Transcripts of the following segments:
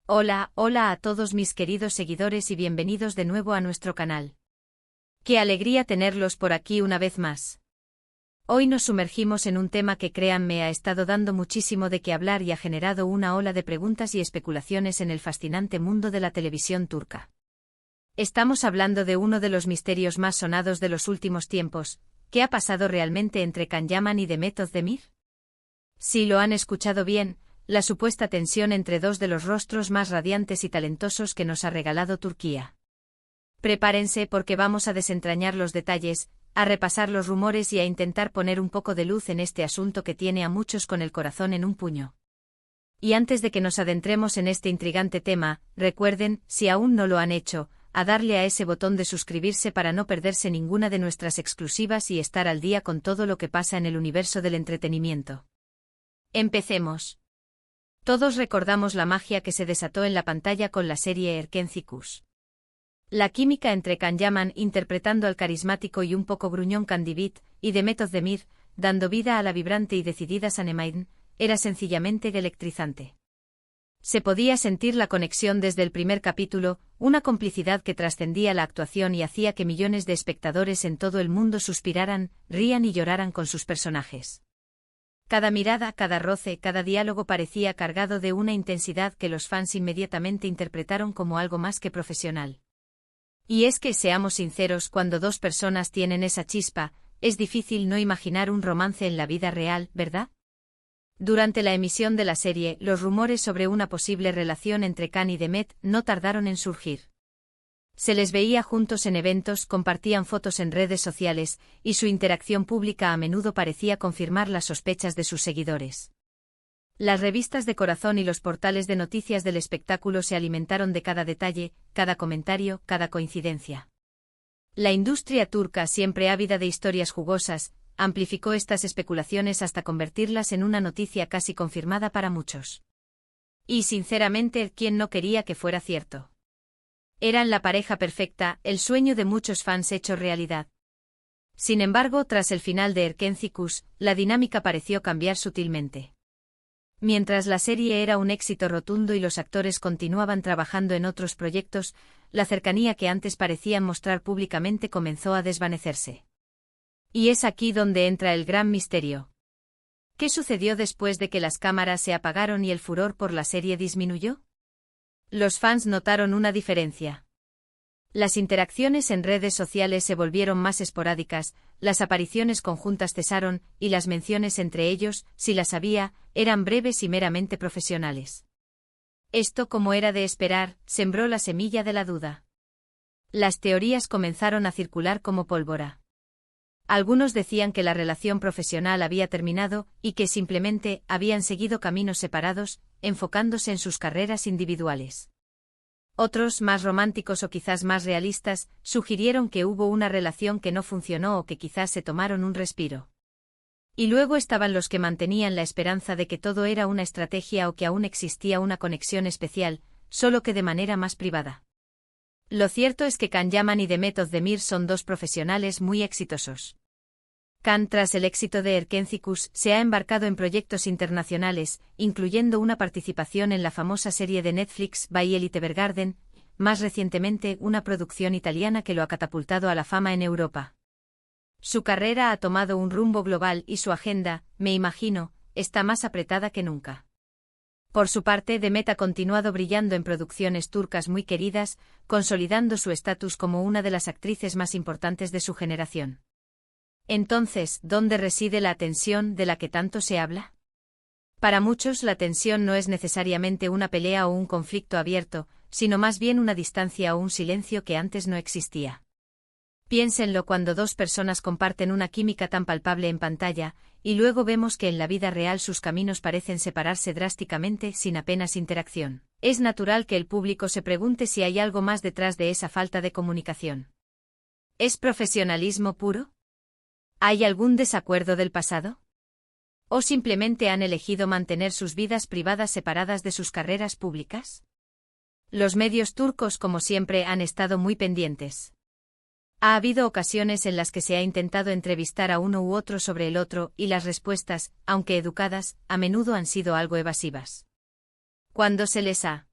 Hola, hola a todos mis queridos seguidores y bienvenidos de nuevo a nuestro canal. Qué alegría tenerlos por aquí una vez más. Hoy nos sumergimos en un tema que créanme ha estado dando muchísimo de qué hablar y ha generado una ola de preguntas y especulaciones en el fascinante mundo de la televisión turca. Estamos hablando de uno de los misterios más sonados de los últimos tiempos. ¿Qué ha pasado realmente entre Can Yaman y Demet Özdemir? Si lo han escuchado bien, la supuesta tensión entre dos de los rostros más radiantes y talentosos que nos ha regalado Turquía. Prepárense porque vamos a desentrañar los detalles, a repasar los rumores y a intentar poner un poco de luz en este asunto que tiene a muchos con el corazón en un puño. Y antes de que nos adentremos en este intrigante tema, recuerden, si aún no lo han hecho, a darle a ese botón de suscribirse para no perderse ninguna de nuestras exclusivas y estar al día con todo lo que pasa en el universo del entretenimiento. Empecemos. Todos recordamos la magia que se desató en la pantalla con la serie Erkenci. La química entre Can Yaman interpretando al carismático y un poco gruñón Kandibit, y Demet Özdemir, dando vida a la vibrante y decidida Sanem, era sencillamente electrizante. Se podía sentir la conexión desde el primer capítulo, una complicidad que trascendía la actuación y hacía que millones de espectadores en todo el mundo suspiraran, rían y lloraran con sus personajes. Cada mirada, cada roce, cada diálogo parecía cargado de una intensidad que los fans inmediatamente interpretaron como algo más que profesional. Y es que, seamos sinceros, cuando dos personas tienen esa chispa, es difícil no imaginar un romance en la vida real, ¿verdad? Durante la emisión de la serie, los rumores sobre una posible relación entre Can y Demet no tardaron en surgir. Se les veía juntos en eventos, compartían fotos en redes sociales, y su interacción pública a menudo parecía confirmar las sospechas de sus seguidores. Las revistas de corazón y los portales de noticias del espectáculo se alimentaron de cada detalle, cada comentario, cada coincidencia. La industria turca, siempre ávida de historias jugosas, amplificó estas especulaciones hasta convertirlas en una noticia casi confirmada para muchos. Y sinceramente, ¿quién no quería que fuera cierto? Eran la pareja perfecta, el sueño de muchos fans hecho realidad. Sin embargo, tras el final de Erkenci, la dinámica pareció cambiar sutilmente. Mientras la serie era un éxito rotundo y los actores continuaban trabajando en otros proyectos, la cercanía que antes parecían mostrar públicamente comenzó a desvanecerse. Y es aquí donde entra el gran misterio. ¿Qué sucedió después de que las cámaras se apagaron y el furor por la serie disminuyó? Los fans notaron una diferencia. Las interacciones en redes sociales se volvieron más esporádicas, las apariciones conjuntas cesaron, y las menciones entre ellos, si las había, eran breves y meramente profesionales. Esto, como era de esperar, sembró la semilla de la duda. Las teorías comenzaron a circular como pólvora. Algunos decían que la relación profesional había terminado, y que simplemente habían seguido caminos separados, enfocándose en sus carreras individuales. Otros, más románticos o quizás más realistas, sugirieron que hubo una relación que no funcionó o que quizás se tomaron un respiro. Y luego estaban los que mantenían la esperanza de que todo era una estrategia o que aún existía una conexión especial, solo que de manera más privada. Lo cierto es que Can Yaman y Demet Özdemir son dos profesionales muy exitosos. Can, tras el éxito de Erkenci, se ha embarcado en proyectos internacionales, incluyendo una participación en la famosa serie de Netflix By Elite Evergarden, más recientemente una producción italiana que lo ha catapultado a la fama en Europa. Su carrera ha tomado un rumbo global y su agenda, me imagino, está más apretada que nunca. Por su parte, Demet ha continuado brillando en producciones turcas muy queridas, consolidando su estatus como una de las actrices más importantes de su generación. Entonces, ¿dónde reside la tensión de la que tanto se habla? Para muchos, la tensión no es necesariamente una pelea o un conflicto abierto, sino más bien una distancia o un silencio que antes no existía. Piénsenlo cuando dos personas comparten una química tan palpable en pantalla, y luego vemos que en la vida real sus caminos parecen separarse drásticamente sin apenas interacción. Es natural que el público se pregunte si hay algo más detrás de esa falta de comunicación. ¿Es profesionalismo puro? ¿Hay algún desacuerdo del pasado? ¿O simplemente han elegido mantener sus vidas privadas separadas de sus carreras públicas? Los medios turcos, como siempre, han estado muy pendientes. Ha habido ocasiones en las que se ha intentado entrevistar a uno u otro sobre el otro, y las respuestas, aunque educadas, a menudo han sido algo evasivas. Cuando se les ha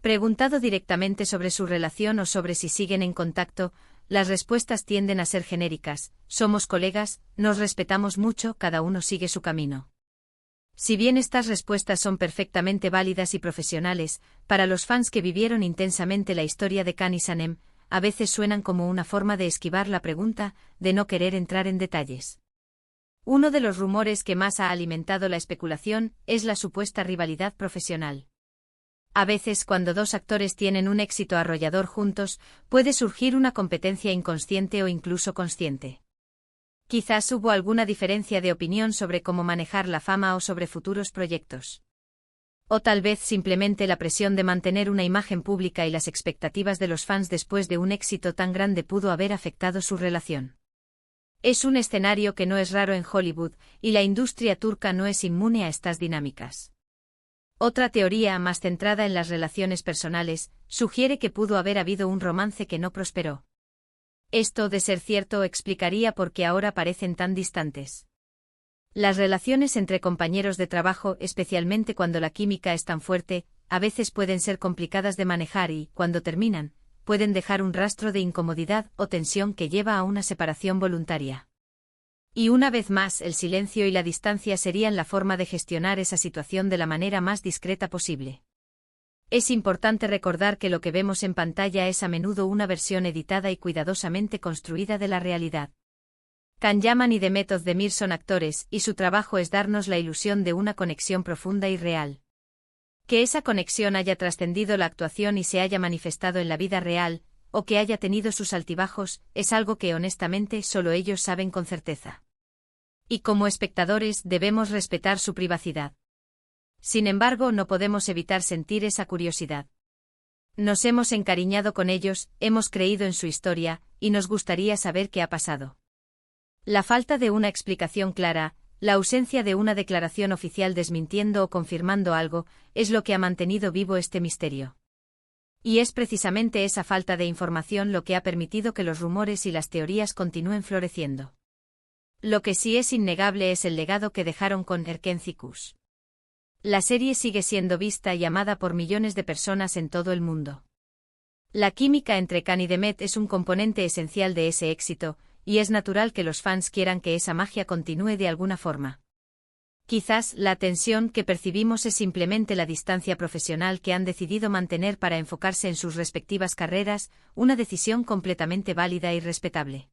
Preguntado directamente sobre su relación o sobre si siguen en contacto, las respuestas tienden a ser genéricas: somos colegas, nos respetamos mucho, cada uno sigue su camino. Si bien estas respuestas son perfectamente válidas y profesionales, para los fans que vivieron intensamente la historia de Can y Sanem, a veces suenan como una forma de esquivar la pregunta, de no querer entrar en detalles. Uno de los rumores que más ha alimentado la especulación es la supuesta rivalidad profesional. A veces, cuando dos actores tienen un éxito arrollador juntos, puede surgir una competencia inconsciente o incluso consciente. Quizás hubo alguna diferencia de opinión sobre cómo manejar la fama o sobre futuros proyectos. O tal vez simplemente la presión de mantener una imagen pública y las expectativas de los fans después de un éxito tan grande pudo haber afectado su relación. Es un escenario que no es raro en Hollywood, y la industria turca no es inmune a estas dinámicas. Otra teoría, más centrada en las relaciones personales, sugiere que pudo haber habido un romance que no prosperó. Esto, de ser cierto, explicaría por qué ahora parecen tan distantes. Las relaciones entre compañeros de trabajo, especialmente cuando la química es tan fuerte, a veces pueden ser complicadas de manejar y, cuando terminan, pueden dejar un rastro de incomodidad o tensión que lleva a una separación voluntaria. Y una vez más, el silencio y la distancia serían la forma de gestionar esa situación de la manera más discreta posible. Es importante recordar que lo que vemos en pantalla es a menudo una versión editada y cuidadosamente construida de la realidad. Can Yaman y Demet Özdemir son actores, y su trabajo es darnos la ilusión de una conexión profunda y real. Que esa conexión haya trascendido la actuación y se haya manifestado en la vida real, o que haya tenido sus altibajos, es algo que honestamente solo ellos saben con certeza. Y como espectadores debemos respetar su privacidad. Sin embargo, no podemos evitar sentir esa curiosidad. Nos hemos encariñado con ellos, hemos creído en su historia, y nos gustaría saber qué ha pasado. La falta de una explicación clara, la ausencia de una declaración oficial desmintiendo o confirmando algo, es lo que ha mantenido vivo este misterio. Y es precisamente esa falta de información lo que ha permitido que los rumores y las teorías continúen floreciendo. Lo que sí es innegable es el legado que dejaron con Erkenci-Kuş. La serie sigue siendo vista y amada por millones de personas en todo el mundo. La química entre Can y Demet es un componente esencial de ese éxito, y es natural que los fans quieran que esa magia continúe de alguna forma. Quizás la tensión que percibimos es simplemente la distancia profesional que han decidido mantener para enfocarse en sus respectivas carreras, una decisión completamente válida y respetable.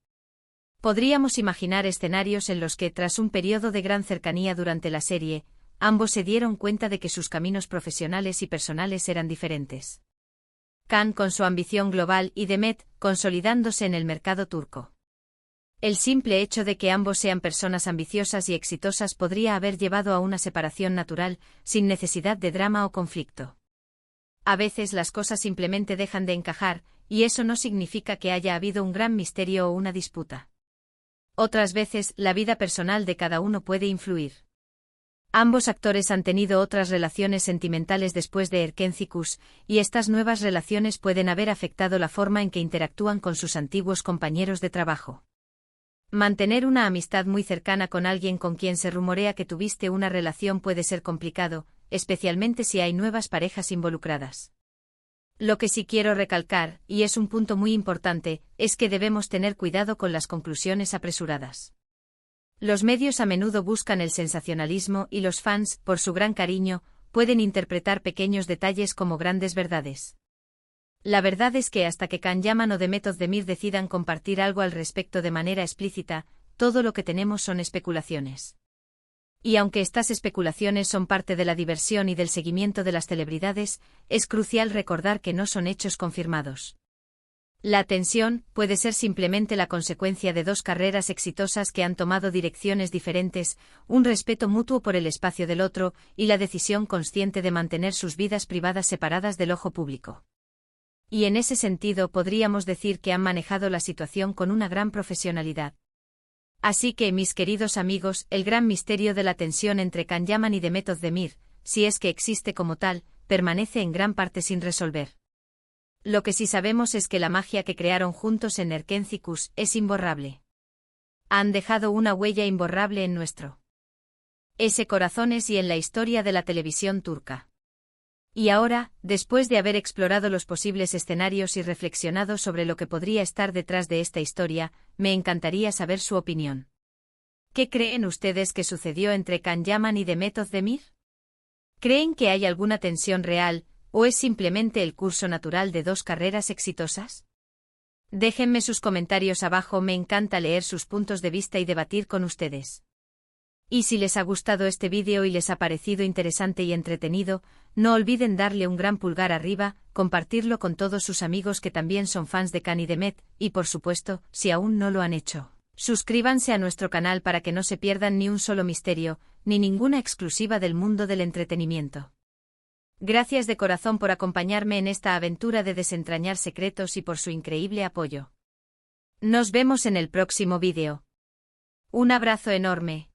Podríamos imaginar escenarios en los que, tras un periodo de gran cercanía durante la serie, ambos se dieron cuenta de que sus caminos profesionales y personales eran diferentes. Can con su ambición global y Demet consolidándose en el mercado turco. El simple hecho de que ambos sean personas ambiciosas y exitosas podría haber llevado a una separación natural, sin necesidad de drama o conflicto. A veces las cosas simplemente dejan de encajar, y eso no significa que haya habido un gran misterio o una disputa. Otras veces, la vida personal de cada uno puede influir. Ambos actores han tenido otras relaciones sentimentales después de Erkenci-Kuş, y estas nuevas relaciones pueden haber afectado la forma en que interactúan con sus antiguos compañeros de trabajo. Mantener una amistad muy cercana con alguien con quien se rumorea que tuviste una relación puede ser complicado, especialmente si hay nuevas parejas involucradas. Lo que sí quiero recalcar, y es un punto muy importante, es que debemos tener cuidado con las conclusiones apresuradas. Los medios a menudo buscan el sensacionalismo y los fans, por su gran cariño, pueden interpretar pequeños detalles como grandes verdades. La verdad es que hasta que Can Yaman o Demet Özdemir decidan compartir algo al respecto de manera explícita, todo lo que tenemos son especulaciones. Y aunque estas especulaciones son parte de la diversión y del seguimiento de las celebridades, es crucial recordar que no son hechos confirmados. La tensión puede ser simplemente la consecuencia de dos carreras exitosas que han tomado direcciones diferentes, un respeto mutuo por el espacio del otro, y la decisión consciente de mantener sus vidas privadas separadas del ojo público. Y en ese sentido podríamos decir que han manejado la situación con una gran profesionalidad. Así que, mis queridos amigos, el gran misterio de la tensión entre Can Yaman y Demet Özdemir, si es que existe como tal, permanece en gran parte sin resolver. Lo que sí sabemos es que la magia que crearon juntos en Erkenci-Kuş es imborrable. Han dejado una huella imborrable en nuestro corazones y en la historia de la televisión turca. Y ahora, después de haber explorado los posibles escenarios y reflexionado sobre lo que podría estar detrás de esta historia, me encantaría saber su opinión. ¿Qué creen ustedes que sucedió entre Can Yaman y Demet Özdemir? ¿Creen que hay alguna tensión real, o es simplemente el curso natural de dos carreras exitosas? Déjenme sus comentarios abajo, me encanta leer sus puntos de vista y debatir con ustedes. Y si les ha gustado este vídeo y les ha parecido interesante y entretenido, no olviden darle un gran pulgar arriba, compartirlo con todos sus amigos que también son fans de Can y Demet, y por supuesto, si aún no lo han hecho, suscríbanse a nuestro canal para que no se pierdan ni un solo misterio, ni ninguna exclusiva del mundo del entretenimiento. Gracias de corazón por acompañarme en esta aventura de desentrañar secretos y por su increíble apoyo. Nos vemos en el próximo vídeo. Un abrazo enorme.